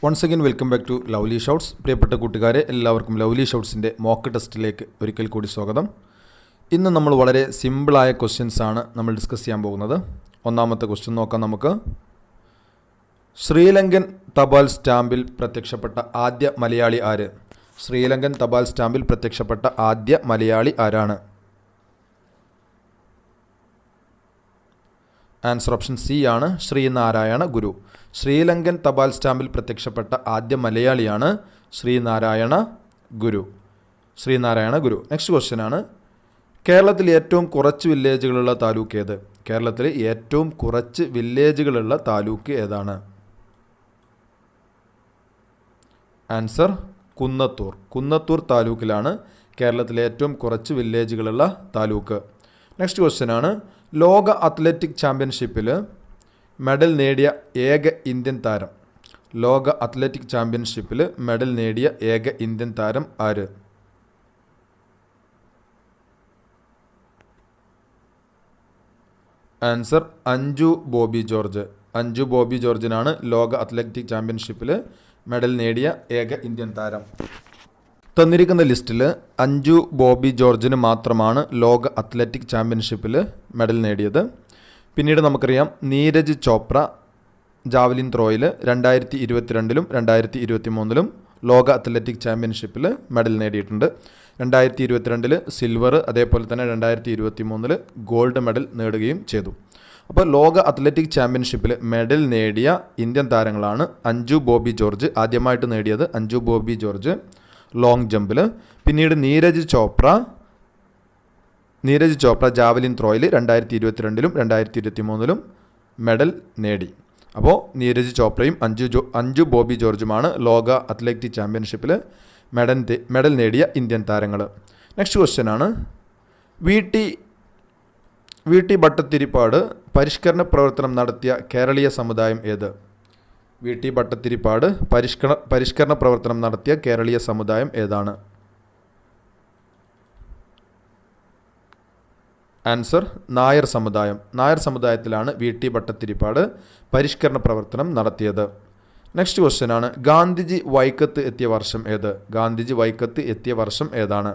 Once again welcome back to Lovely Shots. പ്രിയപ്പെട്ട കൂട്ടുകാരെ, എല്ലാവർക്കും ലവ്ലി ഷോട്ട്സിൻ്റെ മോക്ക് ടെസ്റ്റിലേക്ക് ഒരിക്കൽ കൂടി സ്വാഗതം. ഇന്ന് നമ്മൾ വളരെ സിമ്പിളായ ക്വസ്റ്റ്യൻസ് ആണ് നമ്മൾ ഡിസ്കസ് ചെയ്യാൻ പോകുന്നത്. ഒന്നാമത്തെ ക്വസ്റ്റ്യൻ നോക്കാം നമുക്ക്. ശ്രീലങ്കൻ തപാൽ സ്റ്റാമ്പിൽ പ്രത്യക്ഷപ്പെട്ട ആദ്യ മലയാളി ആര്? ശ്രീലങ്കൻ തപാൽ സ്റ്റാമ്പിൽ പ്രത്യക്ഷപ്പെട്ട ആദ്യ മലയാളി ആരാണ്? ആൻസർ ഓപ്ഷൻ സി ആണ്, ശ്രീനാരായണ ഗുരു. ശ്രീലങ്കൻ തപാൽ സ്റ്റാമ്പിൽ പ്രത്യക്ഷപ്പെട്ട ആദ്യ മലയാളിയാണ് ശ്രീനാരായണ ഗുരു. നെക്സ്റ്റ് ക്വസ്റ്റ്യൻ ആണ്, കേരളത്തിൽ ഏറ്റവും കുറച്ച് വില്ലേജുകളുള്ള താലൂക്ക് ഏത്? കേരളത്തിൽ ഏറ്റവും കുറച്ച് വില്ലേജുകളുള്ള താലൂക്ക് ഏതാണ്? ആൻസർ കുന്നത്തൂർ താലൂക്കിലാണ് കേരളത്തിലെ ഏറ്റവും കുറച്ച് വില്ലേജുകളുള്ള താലൂക്ക്. നെക്സ്റ്റ് ക്വസ്റ്റ്യൻ ആണ്, ലോക അത്ലറ്റിക് ചാമ്പ്യൻഷിപ്പിൽ മെഡൽ നേടിയ ഏക ഇന്ത്യൻ താരം? ലോക അത്ലറ്റിക് ചാമ്പ്യൻഷിപ്പിൽ മെഡൽ നേടിയ ഏക ഇന്ത്യൻ താരം ആര്? ആൻസർ അഞ്ജു ബോബി ജോർജിനാണ് ലോക അത്ലറ്റിക് ചാമ്പ്യൻഷിപ്പിൽ മെഡൽ നേടിയ ഏക ഇന്ത്യൻ താരം. തന്നിരിക്കുന്ന ലിസ്റ്റിൽ അഞ്ജു ബോബി ജോർജിന് മാത്രമാണ് ലോക അത്ലറ്റിക് ചാമ്പ്യൻഷിപ്പിൽ മെഡൽ നേടിയത്. പിന്നീട് നമുക്കറിയാം, നീരജ് ചോപ്ര ജാവലിൻ ത്രോയിൽ 2022 2023 ലോക അത്ലറ്റിക് ചാമ്പ്യൻഷിപ്പിൽ മെഡൽ നേടിയിട്ടുണ്ട്. 2022 സിൽവർ, അതേപോലെ തന്നെ 2023 ഗോൾഡ് മെഡൽ നേടുകയും ചെയ്തു. അപ്പോൾ ലോക അത്ലറ്റിക് ചാമ്പ്യൻഷിപ്പിൽ മെഡൽ നേടിയ ഇന്ത്യൻ താരങ്ങളാണ് അഞ്ജു ബോബി ജോർജ്, ആദ്യമായിട്ട് നേടിയത് അഞ്ജു ബോബി ജോർജ് ലോങ് ജമ്പിൽ. പിന്നീട് നീരജ് ചോപ്ര ജാവലിൻ ത്രോയിൽ 2022 2023 മെഡൽ നേടി. അപ്പോൾ നീരജ് ചോപ്രയും അഞ്ജു ബോബി ജോർജുമാണ് ലോക അത്ലറ്റിക് ചാമ്പ്യൻഷിപ്പിൽ മെഡൽ നേടിയ ഇന്ത്യൻ താരങ്ങൾ. നെക്സ്റ്റ് ക്വസ്റ്റ്യൻ ആണ്, വി ടി ഭട്ടതിരിപ്പാട് പരിഷ്കരണ പ്രവർത്തനം നടത്തിയ കേരളീയ സമുദായം ഏത്? വി ടി ഭട്ടതിരിപ്പാട് പരിഷ്കരണ പ്രവർത്തനം നടത്തിയ കേരളീയ സമുദായം ഏതാണ്? ആൻസർ നായർ സമുദായത്തിലാണ് വി ടി ഭട്ടതിരിപ്പാട് പരിഷ്കരണ പ്രവർത്തനം നടത്തിയത്. നെക്സ്റ്റ് ക്വസ്റ്റ്യൻ ആണ്, ഗാന്ധിജി വൈക്കത്ത് എത്തിയ വർഷം ഏത്? ഗാന്ധിജി വൈക്കത്ത് എത്തിയ വർഷം ഏതാണ്?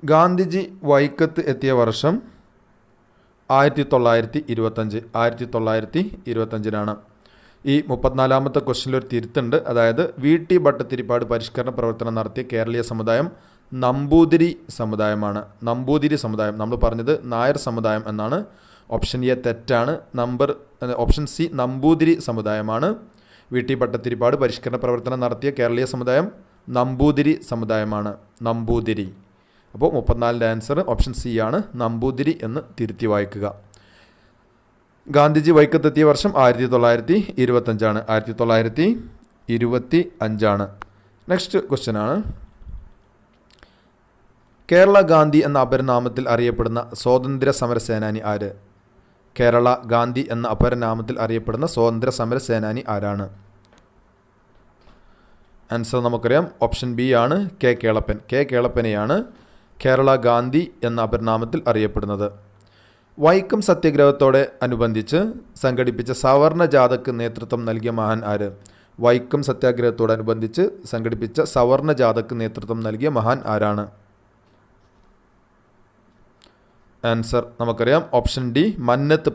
ഗാന്ധിജി വൈക്കത്ത് എത്തിയ വർഷം 1925. ഈ 34ാമത്തെ ക്വസ്റ്റ്യനിൽ ഒരു തിരുത്തുണ്ട്. അതായത് വി ടി ഭട്ടതിരിപ്പാട് പരിഷ്കരണ പ്രവർത്തനം നടത്തിയ കേരളീയ സമുദായം നമ്പൂതിരി സമുദായമാണ്. നമ്മൾ പറഞ്ഞത് നായർ സമുദായം എന്നാണ്. ഓപ്ഷൻ എ തെറ്റാണ്. ഓപ്ഷൻ സി നമ്പൂതിരി സമുദായമാണ്. വി ടി ഭട്ടതിരിപ്പാട് പരിഷ്കരണ പ്രവർത്തനം നടത്തിയ കേരളീയ സമുദായം നമ്പൂതിരി സമുദായമാണ്. അപ്പോൾ 34ന്റെ ആൻസർ ഓപ്ഷൻ സി ആണ്, നമ്പൂതിരി എന്ന് തിരുത്തി വായിക്കുക. ഗാന്ധിജി വൈക്കത്തെത്തിയ വർഷം 1925. 1925. നെക്സ്റ്റ് ക്വസ്റ്റ്യൻ ആണ്, കേരള ഗാന്ധി എന്ന അപരനാമത്തിൽ അറിയപ്പെടുന്ന സ്വാതന്ത്ര്യ സമര സേനാനി ആര്? കേരള ഗാന്ധി എന്ന അപരനാമത്തിൽ അറിയപ്പെടുന്ന സ്വാതന്ത്ര്യ സമര സേനാനി ആരാണ്? ആൻസർ നമുക്കറിയാം, ഓപ്ഷൻ ബി ആണ്, കെ കേളപ്പനെയാണ് കേരള ഗാന്ധി എന്ന അപരനാമത്തിൽ അറിയപ്പെടുന്നത്. വൈക്കം സത്യാഗ്രഹത്തോടെ അനുബന്ധിച്ച് സംഘടിപ്പിച്ച സവർണ ജാഥയ്ക്ക് നേതൃത്വം നൽകിയ മഹാൻ ആര്? വൈക്കം സത്യാഗ്രഹത്തോടനുബന്ധിച്ച് സംഘടിപ്പിച്ച സവർണ ജാഥയ്ക്ക് നേതൃത്വം നൽകിയ മഹാൻ ആരാണ്? ആൻസർ നമുക്കറിയാം, ഓപ്ഷൻ ഡി, മന്നത്ത്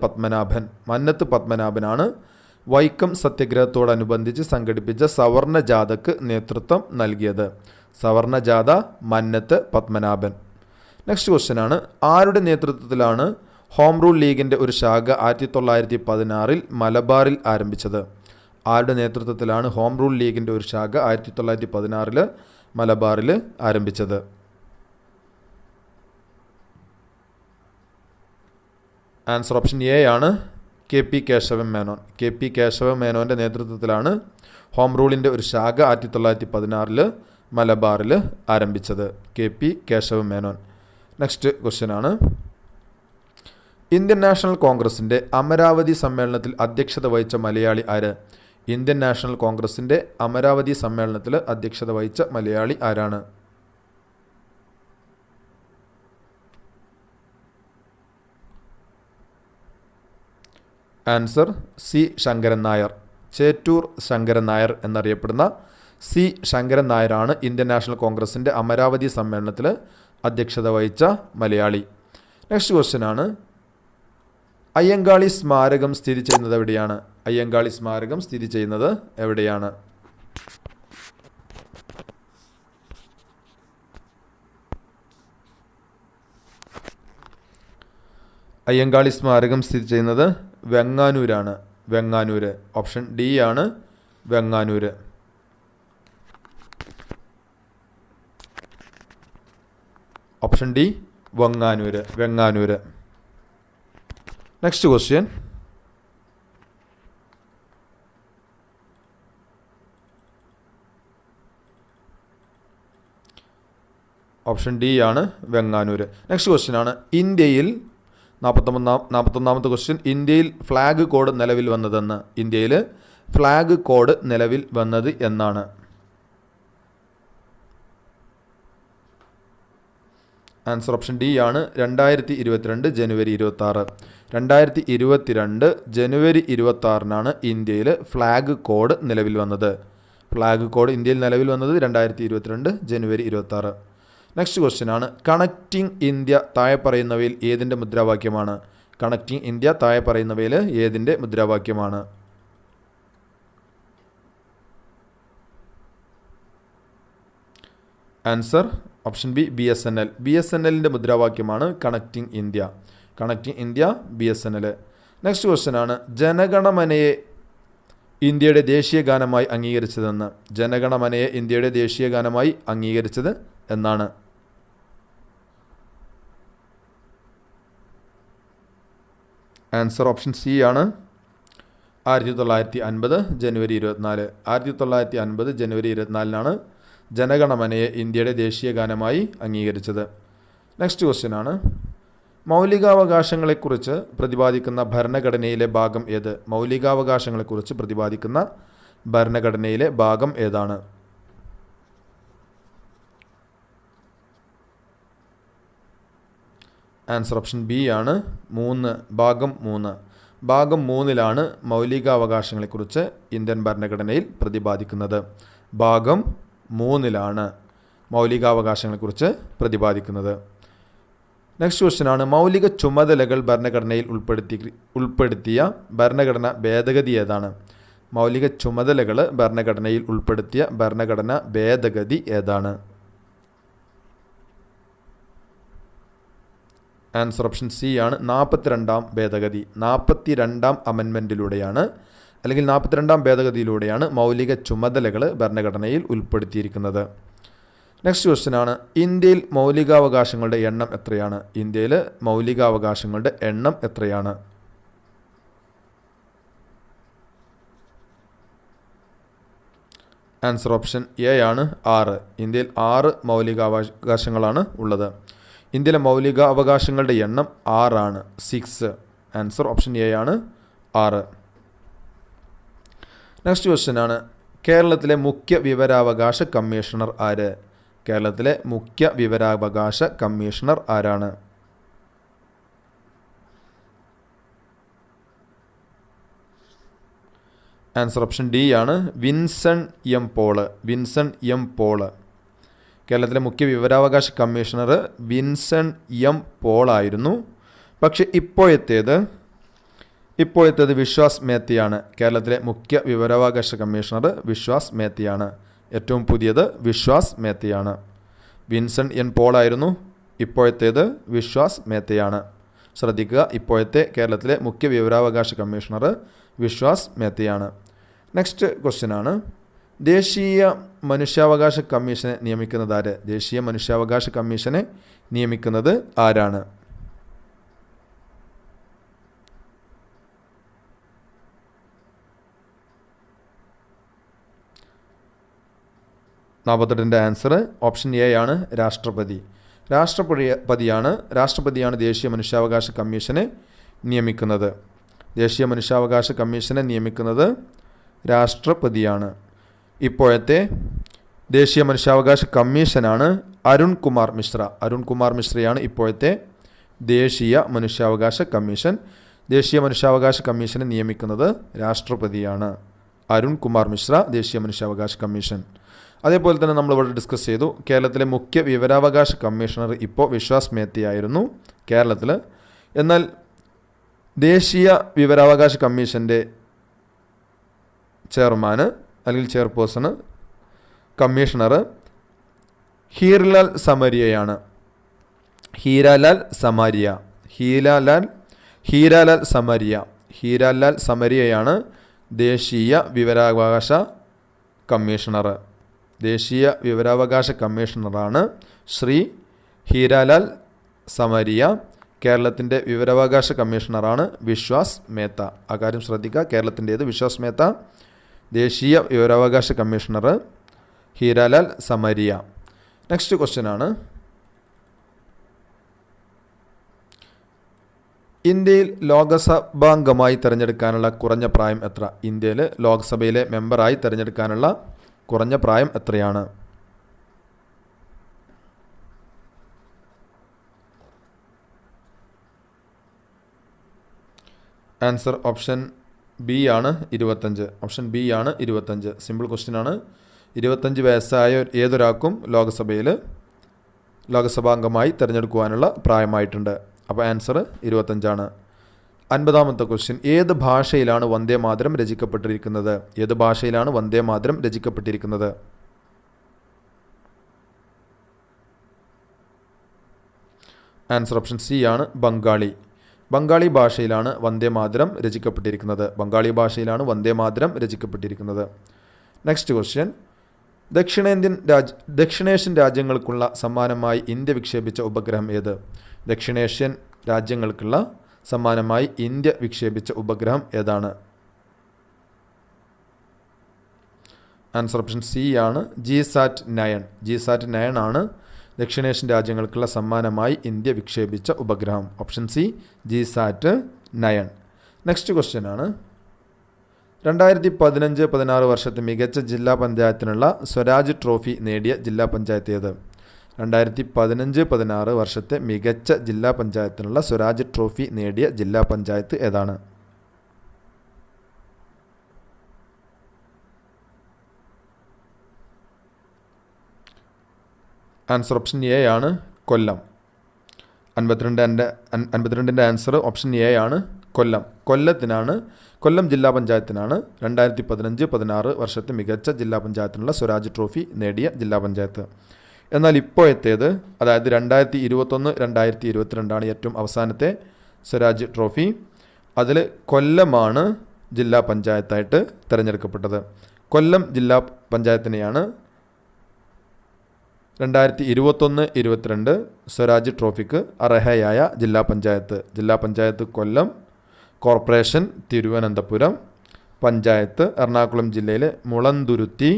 പത്മനാഭനാണ് വൈക്കം സത്യാഗ്രഹത്തോടനുബന്ധിച്ച് സംഘടിപ്പിച്ച സവർണ ജാഥയ്ക്ക് നേതൃത്വം നൽകിയത്. സവർണ ജാഥ മന്നത്ത് പത്മനാഭൻ. നെക്സ്റ്റ് ക്വസ്റ്റ്യൻ ആണ്, ആരുടെ നേതൃത്വത്തിലാണ് ഹോം റൂൾ ലീഗിൻ്റെ ഒരു ശാഖ 1916 മലബാറിൽ ആരംഭിച്ചത്? ആരുടെ നേതൃത്വത്തിലാണ് ഹോം റൂൾ ലീഗിൻ്റെ ഒരു ശാഖ 1916 മലബാറിൽ ആരംഭിച്ചത്? ആൻസർ ഓപ്ഷൻ എ ആണ്, കെ പി കേശവൻ മേനോൻ്റെ നേതൃത്വത്തിലാണ് ഹോം റൂളിൻ്റെ ഒരു ശാഖ 1916 മലബാറിൽ ആരംഭിച്ചത്. K P Kesavan Menon. Next question ആണ്, ഇന്ത്യൻ നാഷണൽ കോൺഗ്രസിൻ്റെ അമരാവതി സമ്മേളനത്തിൽ അധ്യക്ഷത വഹിച്ച മലയാളി ആര്? ഇന്ത്യൻ നാഷണൽ കോൺഗ്രസിൻ്റെ അമരാവതി സമ്മേളനത്തിൽ അധ്യക്ഷത വഹിച്ച മലയാളി ആരാണ്? Answer C Sankaran Nair. ചേറ്റൂർ ശങ്കരൻ നായർ എന്നറിയപ്പെടുന്ന സി ശങ്കരൻ നായരാണ് ഇന്ത്യൻ നാഷണൽ കോൺഗ്രസിൻ്റെ അമരാവതി സമ്മേളനത്തിൽ അധ്യക്ഷത വഹിച്ച മലയാളി. നെക്സ്റ്റ് ക്വസ്റ്റ്യൻ ആണ്, അയ്യങ്കാളി സ്മാരകം സ്ഥിതി ചെയ്യുന്നത് എവിടെയാണ്? അയ്യങ്കാളി സ്മാരകം സ്ഥിതി ചെയ്യുന്നത് എവിടെയാണ്? അയ്യങ്കാളി സ്മാരകം സ്ഥിതി ചെയ്യുന്നത് വെങ്ങാനൂരാണ്. വെങ്ങാനൂര്. ഓപ്ഷൻ ഡി ആണ് Venganoor. Option D Venganoor. Venganoor. Next question, option D ആണ് വെങ്ങാനൂര്. നെക്സ്റ്റ് ക്വസ്റ്റ്യൻ ആണ്, ഇന്ത്യയിൽ 41ാമത്തെ ക്വസ്റ്റ്യൻ, ഇന്ത്യയിൽ ഫ്ലാഗ് കോഡ് നിലവിൽ വന്നതെന്ന്. ഇന്ത്യയിൽ ഫ്ലാഗ് കോഡ് നിലവിൽ വന്നത് എന്നാണ്? ആൻസർ ഓപ്ഷൻ ഡി ആണ് 2022 ജനുവരി 26. 2022 ജനുവരി 26 ഇന്ത്യയിൽ ഫ്ലാഗ് കോഡ് നിലവിൽ വന്നത്. ഫ്ലാഗ് കോഡ് ഇന്ത്യയിൽ നിലവിൽ വന്നത് 2022 ജനുവരി 26. നെക്സ്റ്റ് ക്വസ്റ്റ്യൻ ആണ്, കണക്റ്റിംഗ് ഇന്ത്യ താഴെ പറയുന്നവയിൽ ഏതിൻ്റെ മുദ്രാവാക്യമാണ്? കണക്റ്റിംഗ് ഇന്ത്യ താഴെ പറയുന്നവയിൽ ഏതിൻ്റെ മുദ്രാവാക്യമാണ്? Answer option B BSNL. BSNLൻ്റെ മുദ്രാവാക്യമാണ് connecting India. Connecting India BSNL. Next question ആണ്, ജനഗണമനയെ ഇന്ത്യയുടെ ദേശീയ ഗാനമായി അംഗീകരിച്ചതെന്ന്. ജനഗണമനയെ ഇന്ത്യയുടെ ദേശീയ ഗാനമായി അംഗീകരിച്ചത് എന്നാണ്? ആൻസർ ഓപ്ഷൻ സി ആണ് 1950 ജനുവരി 24. 1950 ജനുവരി 24 ജനഗണമനയെ ഇന്ത്യയുടെ ദേശീയ ഗാനമായി അംഗീകരിച്ചത്. നെക്സ്റ്റ് ക്വസ്റ്റ്യൻ ആണ്, മൗലികാവകാശങ്ങളെക്കുറിച്ച് പ്രതിപാദിക്കുന്ന ഭരണഘടനയിലെ ഭാഗം ഏത്? മൗലികാവകാശങ്ങളെക്കുറിച്ച് പ്രതിപാദിക്കുന്ന ഭരണഘടനയിലെ ഭാഗം ഏതാണ്? ആൻസർ ഓപ്ഷൻ ബി ആണ് 3, ഭാഗം 3. ഭാഗം 3ലാണ് മൗലികാവകാശങ്ങളെക്കുറിച്ച് ഇന്ത്യൻ ഭരണഘടനയിൽ പ്രതിപാദിക്കുന്നത്. ഭാഗം 3ലാണ് മൗലികാവകാശങ്ങളെക്കുറിച്ച് പ്രതിപാദിക്കുന്നത്. നെക്സ്റ്റ് ക്വസ്റ്റ്യൻ ആണ്, മൗലിക ചുമതലകൾ ഭരണഘടനയിൽ ഉൾപ്പെടുത്തിയ ഭരണഘടന ഭേദഗതി ഏതാണ്? മൗലിക ചുമതലകൾ ഭരണഘടനയിൽ ഉൾപ്പെടുത്തിയ ഭരണഘടന ഭേദഗതി ഏതാണ്? ആൻസർ ഓപ്ഷൻ സി ആണ് 42ാം ഭേദഗതി. 42ാം അമെൻമെൻറ്റിലൂടെയാണ് അല്ലെങ്കിൽ 42ാം ഭേദഗതിയിലൂടെയാണ് മൗലിക ചുമതലകൾ ഭരണഘടനയിൽ ഉൾപ്പെടുത്തിയിരിക്കുന്നത്. നെക്സ്റ്റ് ക്വസ്റ്റ്യൻ ആണ്, ഇന്ത്യയിൽ മൗലികാവകാശങ്ങളുടെ എണ്ണം എത്രയാണ്? ഇന്ത്യയിൽ മൗലികാവകാശങ്ങളുടെ എണ്ണം എത്രയാണ്? ആൻസർ ഓപ്ഷൻ എ ആണ് 6. ഇന്ത്യയിൽ 6 മൗലികാവകാശങ്ങളാണ് ഉള്ളത്. ഇന്ത്യയിലെ മൗലിക അവകാശങ്ങളുടെ എണ്ണം 6 ആണ്, 6. ആൻസർ ഓപ്ഷൻ എ ആണ് 6. നെക്സ്റ്റ് ക്വസ്റ്റ്യൻ ആണ്, കേരളത്തിലെ മുഖ്യ വിവരാവകാശ കമ്മീഷണർ ആര്? കേരളത്തിലെ മുഖ്യ വിവരാവകാശ കമ്മീഷണർ ആരാണ്? ആൻസർ ഓപ്ഷൻ ഡി ആണ് വിൻസൺ എം പോള്. വിൻസൺ എം പോള്. കേരളത്തിലെ മുഖ്യ വിവരാവകാശ കമ്മീഷണർ വിൻസൺ എം പോളായിരുന്നു. പക്ഷേ ഇപ്പോഴത്തേത് വിശ്വാസ് മേത്തയാണ്. കേരളത്തിലെ മുഖ്യ വിവരാവകാശ കമ്മീഷണർ വിശ്വാസ് മേത്തയാണ്. ഏറ്റവും പുതിയത് വിശ്വാസ് മേത്തയാണ്. വിൻസൺ എൻ പോളായിരുന്നു. ഇപ്പോഴത്തേത് വിശ്വാസ് മേത്തയാണ്. ശ്രദ്ധിക്കുക, ഇപ്പോഴത്തെ കേരളത്തിലെ മുഖ്യ വിവരാവകാശ കമ്മീഷണർ വിശ്വാസ് മേത്തയാണ്. നെക്സ്റ്റ് ക്വസ്റ്റ്യൻ ആണ്, ദേശീയ മനുഷ്യാവകാശ കമ്മീഷനെ നിയമിക്കുന്നത് ആര്? ദേശീയ മനുഷ്യാവകാശ കമ്മീഷനെ നിയമിക്കുന്നത് ആരാണ്? നാൽപ്പത്തെട്ടിൻ്റെ ആൻസർ ഓപ്ഷൻ എ ആണ് രാഷ്ട്രപതി. രാഷ്ട്രപതിയാണ് ദേശീയ മനുഷ്യാവകാശ കമ്മീഷനെ നിയമിക്കുന്നത്. ദേശീയ മനുഷ്യാവകാശ കമ്മീഷനെ നിയമിക്കുന്നത് രാഷ്ട്രപതിയാണ്. ഇപ്പോഴത്തെ ദേശീയ മനുഷ്യാവകാശ കമ്മീഷനാണ് അരുൺ കുമാർ മിശ്ര. അരുൺ കുമാർ മിശ്രയാണ് ഇപ്പോഴത്തെ ദേശീയ മനുഷ്യാവകാശ കമ്മീഷൻ. ദേശീയ മനുഷ്യാവകാശ കമ്മീഷനെ നിയമിക്കുന്നത് രാഷ്ട്രപതിയാണ്. അരുൺ കുമാർ മിശ്ര, ദേശീയ മനുഷ്യാവകാശ കമ്മീഷൻ. അതേപോലെ തന്നെ നമ്മളിവിടെ ഡിസ്കസ് ചെയ്തു, കേരളത്തിലെ മുഖ്യ വിവരാവകാശ കമ്മീഷണർ ഇപ്പോൾ വിശ്വാസ് മേത്തയായിരുന്നു കേരളത്തിൽ. എന്നാൽ ദേശീയ വിവരാവകാശ കമ്മീഷൻ്റെ ചെയർമാന് അല്ലെങ്കിൽ ചെയർപേഴ്സണ് കമ്മീഷണർ ഹീരലാൽ സമരിയയാണ്. ഹീരാലാൽ സമരിയയാണ് ദേശീയ വിവരാവകാശ കമ്മീഷണർ. ദേശീയ വിവരാവകാശ കമ്മീഷണറാണ് ശ്രീ ഹീരാലാൽ സമരിയ. കേരളത്തിൻ്റെ വിവരാവകാശ കമ്മീഷണറാണ് വിശ്വാസ് മേത്ത. ആ കാര്യം ശ്രദ്ധിക്കുക, കേരളത്തിൻ്റേത് വിശ്വാസ് മേത്ത, ദേശീയ വിവരാവകാശ commissioner Hiralal Samariya. Next question ആണ്, ഇന്ത്യയിൽ ലോകസഭാംഗമായി തിരഞ്ഞെടുക്കാനുള്ള കുറഞ്ഞ പ്രായം എത്ര? ഇന്ത്യയിൽ ലോക്സഭയിലെ മെമ്പറായി തിരഞ്ഞെടുക്കാനുള്ള കുറഞ്ഞ പ്രായം എത്രയാണ്? ആൻസർ ഓപ്ഷൻ ബി ആണ് 25. ഓപ്ഷൻ ബി ആണ് 25. സിമ്പിൾ ക്വസ്റ്റ്യൻ ആണ്. 25 വയസ്സായ ഏതൊരാൾക്കും ലോകസഭാംഗമായി തിരഞ്ഞെടുക്കുവാനുള്ള പ്രായമായിട്ടുണ്ട്. അപ്പോൾ ആൻസർ 25 ആണ്. 50-ാമത്തെ ക്വസ്റ്റ്യൻ, ഏത് ഭാഷയിലാണ് വന്ദേ മാതരം രചിക്കപ്പെട്ടിരിക്കുന്നത്? ഏത് ഭാഷയിലാണ് Vande Mataram രചിക്കപ്പെട്ടിരിക്കുന്നത്? Answer option C ആണ് ബംഗാളി. ബംഗാളി ഭാഷയിലാണ് വന്ദേ മാതരം രചിക്കപ്പെട്ടിരിക്കുന്നത്. നെക്സ്റ്റ് ക്വസ്റ്റ്യൻ, ദക്ഷിണേഷ്യൻ രാജ്യങ്ങൾക്കുള്ള സമ്മാനമായി ഇന്ത്യ വിക്ഷേപിച്ച ഉപഗ്രഹം ഏത്? ദക്ഷിണേഷ്യൻ രാജ്യങ്ങൾക്കുള്ള സമ്മാനമായി ഇന്ത്യ വിക്ഷേപിച്ച ഉപഗ്രഹം ഏതാണ്? ആൻസർ ഓപ്ഷൻ സി ആണ് ജിസാറ്റ് 9 ആണ് ദക്ഷിണേഷ്യൻ രാജ്യങ്ങൾക്കുള്ള സമ്മാനമായി ഇന്ത്യ വിക്ഷേപിച്ച ഉപഗ്രഹം. Option C GSAT 9. Next question ആണ്, 2015-16 വർഷത്തെ മികച്ച ജില്ലാ പഞ്ചായത്തിനുള്ള സ്വരാജ് ട്രോഫി നേടിയ ജില്ലാ പഞ്ചായത്ത് ഏത്? 2015-16 വർഷത്തെ മികച്ച ജില്ലാ പഞ്ചായത്തിനുള്ള സ്വരാജ് ട്രോഫി നേടിയ ജില്ലാ പഞ്ചായത്ത് ഏതാണ്? ആൻസർ ഓപ്ഷൻ എ ആണ് കൊല്ലം. 52-ൻ്റെ ആൻസർ ഓപ്ഷൻ എ ആണ് കൊല്ലം. കൊല്ലം ജില്ലാ പഞ്ചായത്തിനാണ് 2015-16 വർഷത്തെ മികച്ച ജില്ലാ പഞ്ചായത്തിനുള്ള സ്വരാജ് ട്രോഫി നേടിയ ജില്ലാ പഞ്ചായത്ത്. എന്നാൽ ഇപ്പോഴത്തേത്, അതായത് 2021-2022 ഏറ്റവും അവസാനത്തെ സ്വരാജ് ട്രോഫി. അതിൽ കൊല്ലമാണ് ജില്ലാ പഞ്ചായത്തായിട്ട് തിരഞ്ഞെടുക്കപ്പെട്ടത്. കൊല്ലം ജില്ലാ പഞ്ചായത്തിനെയാണ് 2021-22 സ്വരാജ് ട്രോഫിക്ക് അർഹയായ ജില്ലാ പഞ്ചായത്ത് കൊല്ലം, കോർപ്പറേഷൻ തിരുവനന്തപുരം, പഞ്ചായത്ത് എറണാകുളം ജില്ലയിലെ മുളന്തുരുത്തി,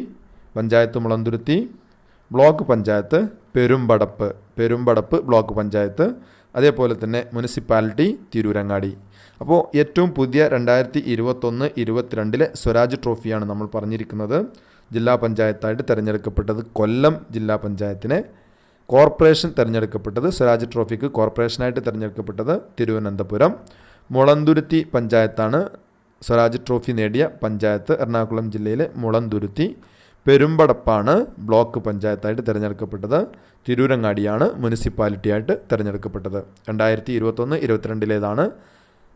ബ്ലോക്ക് പഞ്ചായത്ത് പെരുമ്പടപ്പ് ബ്ലോക്ക് പഞ്ചായത്ത്, അതേപോലെ തന്നെ മുനിസിപ്പാലിറ്റി തിരൂരങ്ങാടി. അപ്പോൾ ഏറ്റവും പുതിയ 2021-22 സ്വരാജ് ട്രോഫിയാണ് നമ്മൾ പറഞ്ഞിരിക്കുന്നത്. ജില്ലാ പഞ്ചായത്തായിട്ട് തിരഞ്ഞെടുക്കപ്പെട്ടത് കൊല്ലം ജില്ലാ പഞ്ചായത്തിനെ, കോർപ്പറേഷൻ തിരഞ്ഞെടുക്കപ്പെട്ടത് സ്വരാജ് ട്രോഫിക്ക് കോർപ്പറേഷനായിട്ട് തിരഞ്ഞെടുക്കപ്പെട്ടത് തിരുവനന്തപുരം, മുളന്തുരുത്തി പഞ്ചായത്താണ് സ്വരാജ് ട്രോഫി നേടിയ പഞ്ചായത്ത് എറണാകുളം ജില്ലയിലെ മുളന്തുരുത്തി, പെരുമ്പടപ്പാണ് ബ്ലോക്ക് പഞ്ചായത്തായിട്ട് തിരഞ്ഞെടുക്കപ്പെട്ടത്, തിരൂരങ്ങാടിയാണ് മുനിസിപ്പാലിറ്റി ആയിട്ട് തിരഞ്ഞെടുക്കപ്പെട്ടത്. 2021-22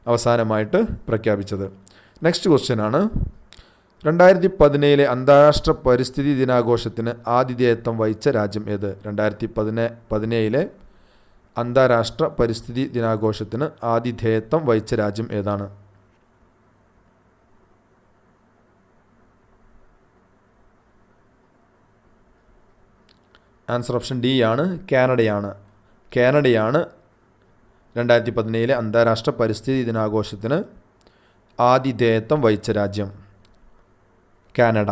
അവസാനമായിട്ട് പ്രഖ്യാപിച്ചത്. നെക്സ്റ്റ് ക്വസ്റ്റ്യൻ ആണ്, 2017 അന്താരാഷ്ട്ര പരിസ്ഥിതി ദിനാഘോഷത്തിന് ആതിഥേയത്വം വഹിച്ച രാജ്യം ഏത്? 2017 അന്താരാഷ്ട്ര പരിസ്ഥിതി ദിനാഘോഷത്തിന് ആതിഥേയത്വം വഹിച്ച രാജ്യം ഏതാണ്? ആൻസർ ഓപ്ഷൻ ഡി ആണ് കാനഡയാണ്. 2017 അന്താരാഷ്ട്ര പരിസ്ഥിതി ദിനാഘോഷത്തിന് ആതിഥേയത്വം വഹിച്ച രാജ്യം കാനഡ.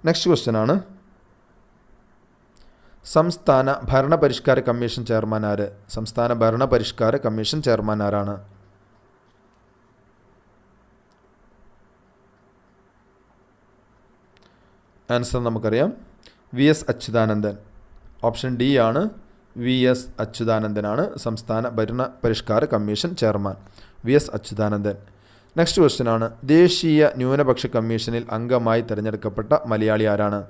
നെക്സ്റ്റ് ക്വസ്റ്റ്യൻ ആണ്, സംസ്ഥാന ഭരണപരിഷ്കാര കമ്മീഷൻ ചെയർമാൻ ആര്? സംസ്ഥാന ഭരണപരിഷ്കാര കമ്മീഷൻ ചെയർമാൻ ആരാണ്? ആൻസർ നമുക്കറിയാം, V S Achuthanandan. Option D ആണ് VS അച്യുതാനന്ദനാണ് സംസ്ഥാന ഭരണ പരിഷ്കാര commission chairman. VS Achuthanandan. Next question ആണ്, ദേശീയ ന്യൂനപക്ഷ കമ്മീഷനിൽ അംഗമായി തിരഞ്ഞെടുക്കപ്പെട്ട മലയാളി ആരാണ്?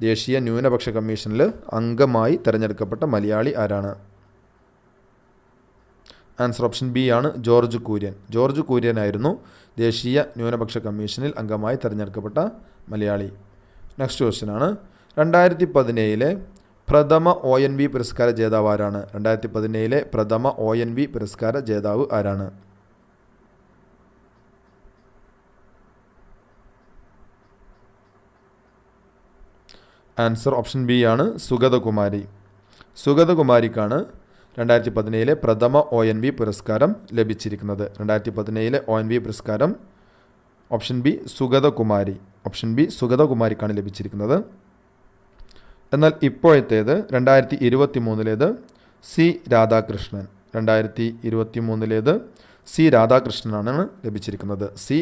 ദേശീയ ന്യൂനപക്ഷ കമ്മീഷനിൽ അംഗമായി തിരഞ്ഞെടുക്കപ്പെട്ട മലയാളി ആരാണ്? ആൻസർ ഓപ്ഷൻ ബി ആണ് ജോർജ് കുര്യൻ. ജോർജ് കുര്യൻ ആയിരുന്നു ദേശീയ ന്യൂനപക്ഷ കമ്മീഷനിൽ അംഗമായി തിരഞ്ഞെടുക്കപ്പെട്ട മലയാളി. നെക്സ്റ്റ് ക്വസ്റ്റ്യൻ ആണ്, 2017 പ്രഥമ ONV പുരസ്കാര ജേതാവ് ആരാണ്? 2017 പ്രഥമ ONV പുരസ്കാര ജേതാവ് ആരാണ്? ആൻസർ ഓപ്ഷൻ ബി ആണ് സുഗതകുമാരി. സുഗതകുമാരിക്കാണ് 2017 പ്രഥമ ONV പുരസ്കാരം ലഭിച്ചിരിക്കുന്നത്. 2017 ONV പുരസ്കാരം option B Sugathakumari. Option B സുഗതകുമാരിക്കാണ് ലഭിച്ചിരിക്കുന്നത്. എന്നാൽ ഇപ്പോഴത്തേത് 2023 സി രാധാകൃഷ്ണൻ. 2023 സി രാധാകൃഷ്ണനാണ് ലഭിച്ചിരിക്കുന്നത്. സി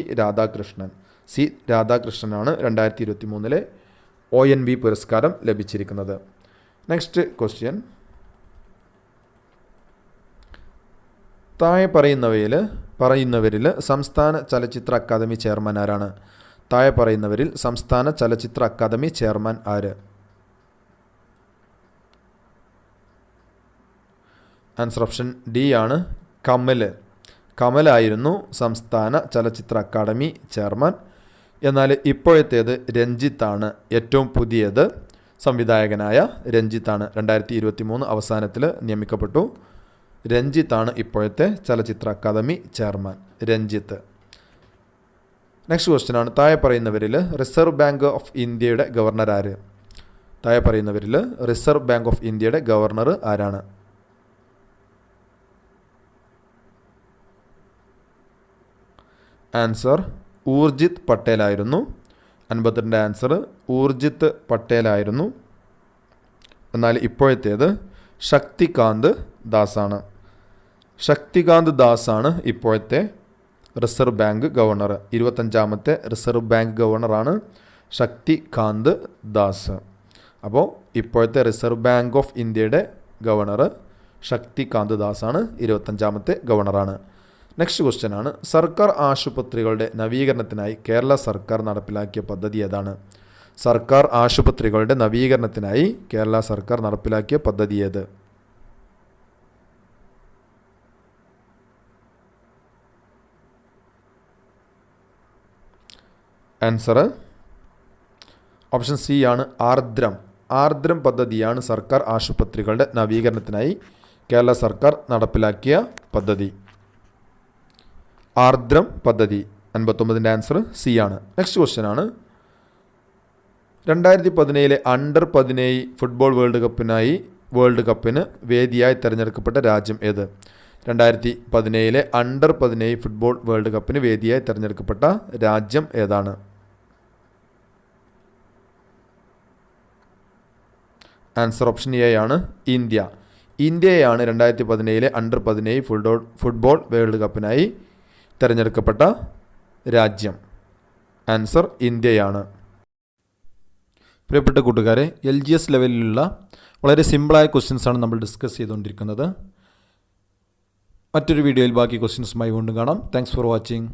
രാധാകൃഷ്ണനാണ് 2023 ONV പുരസ്കാരം ലഭിച്ചിരിക്കുന്നത്. നെക്സ്റ്റ് ക്വസ്റ്റ്യൻ, താഴെ പറയുന്നവരിൽ സംസ്ഥാന ചലച്ചിത്ര അക്കാദമി ചെയർമാൻ ആരാണ്? താഴെ പറയുന്നവരിൽ സംസ്ഥാന ചലച്ചിത്ര അക്കാദമി ചെയർമാൻ ആര്? ആൻസർ ഓപ്ഷൻ ഡി ആണ് കമലായിരുന്നു സംസ്ഥാന ചലച്ചിത്ര അക്കാദമി ചെയർമാൻ. എന്നാൽ ഇപ്പോഴത്തേത് രഞ്ജിത്താണ്. ഏറ്റവും പുതിയത് സംവിധായകനായ രഞ്ജിത്താണ്. 2023 അവസാനത്തിൽ നിയമിക്കപ്പെട്ടു. രഞ്ജിത്താണ് ഇപ്പോഴത്തെ ചലച്ചിത്ര academy chairman. Ranjith. Next question ആണ്, താഴെ പറയുന്നവരിൽ റിസർവ് ബാങ്ക് ഓഫ് ഇന്ത്യയുടെ ഗവർണർ ആര്? താഴെ പറയുന്നവരിൽ റിസർവ് ബാങ്ക് ഓഫ് ഇന്ത്യയുടെ ഗവർണർ ആരാണ്? ആൻസർ ഊർജിത് പട്ടേലായിരുന്നു. 52 ആൻസർ ഊർജിത് പട്ടേലായിരുന്നു. എന്നാൽ ഇപ്പോഴത്തേത് ശക്തികാന്ത് ദാസാണ് ഇപ്പോഴത്തെ റിസർവ് ബാങ്ക് ഗവർണർ. 25ാമത്തെ റിസർവ് ബാങ്ക് ഗവർണറാണ് ശക്തികാന്ത് ദാസ്. അപ്പോൾ ഇപ്പോഴത്തെ റിസർവ് ബാങ്ക് ഓഫ് ഇന്ത്യയുടെ ഗവർണർ ശക്തികാന്ത് ദാസാണ്. 25ാമത്തെ ഗവർണറാണ്. നെക്സ്റ്റ് ക്വസ്റ്റ്യൻ ആണ്, സർക്കാർ ആശുപത്രികളുടെ നവീകരണത്തിനായി കേരള സർക്കാർ നടപ്പിലാക്കിയ പദ്ധതി ഏതാണ്? സർക്കാർ ആശുപത്രികളുടെ നവീകരണത്തിനായി കേരള സർക്കാർ നടപ്പിലാക്കിയ പദ്ധതി ഏത്? ആൻസർ ഓപ്ഷൻ സി ആണ് ആർദ്രം പദ്ധതിയാണ് സർക്കാർ ആശുപത്രികളുടെ നവീകരണത്തിനായി കേരള സർക്കാർ നടപ്പിലാക്കിയ പദ്ധതി. ആർദ്രം പദ്ധതി. 59ൻ്റെ ആൻസർ സി ആണ്. നെക്സ്റ്റ് ക്വസ്റ്റ്യൻ ആണ്, 2017 അണ്ടർ 17 ഫുട്ബോൾ വേൾഡ് കപ്പിന് വേദിയായി തിരഞ്ഞെടുക്കപ്പെട്ട രാജ്യം ഏത്? 2017 അണ്ടർ 17 ഫുട്ബോൾ വേൾഡ് കപ്പിന് വേദിയായി തിരഞ്ഞെടുക്കപ്പെട്ട രാജ്യം ഏതാണ്? ആൻസർ ഓപ്ഷൻ എ ആണ് ഇന്ത്യയാണ് 2017 അണ്ടർ 17 ഫുട്ബോൾ വേൾഡ് കപ്പിനായി തിരഞ്ഞെടുക്കപ്പെട്ട രാജ്യം. ആൻസർ ഇന്ത്യയാണ്. പ്രിയപ്പെട്ട കൂട്ടുകാരെ, LGS ലെവലിലുള്ള വളരെ സിമ്പിളായ ക്വസ്റ്റ്യൻസാണ് നമ്മൾ ഡിസ്കസ് ചെയ്തുകൊണ്ടിരിക്കുന്നത്. മറ്റൊരു വീഡിയോയിൽ ബാക്കി ക്വസ്റ്റ്യൻസുമായി വീണ്ടും കാണാം. Thanks for watching.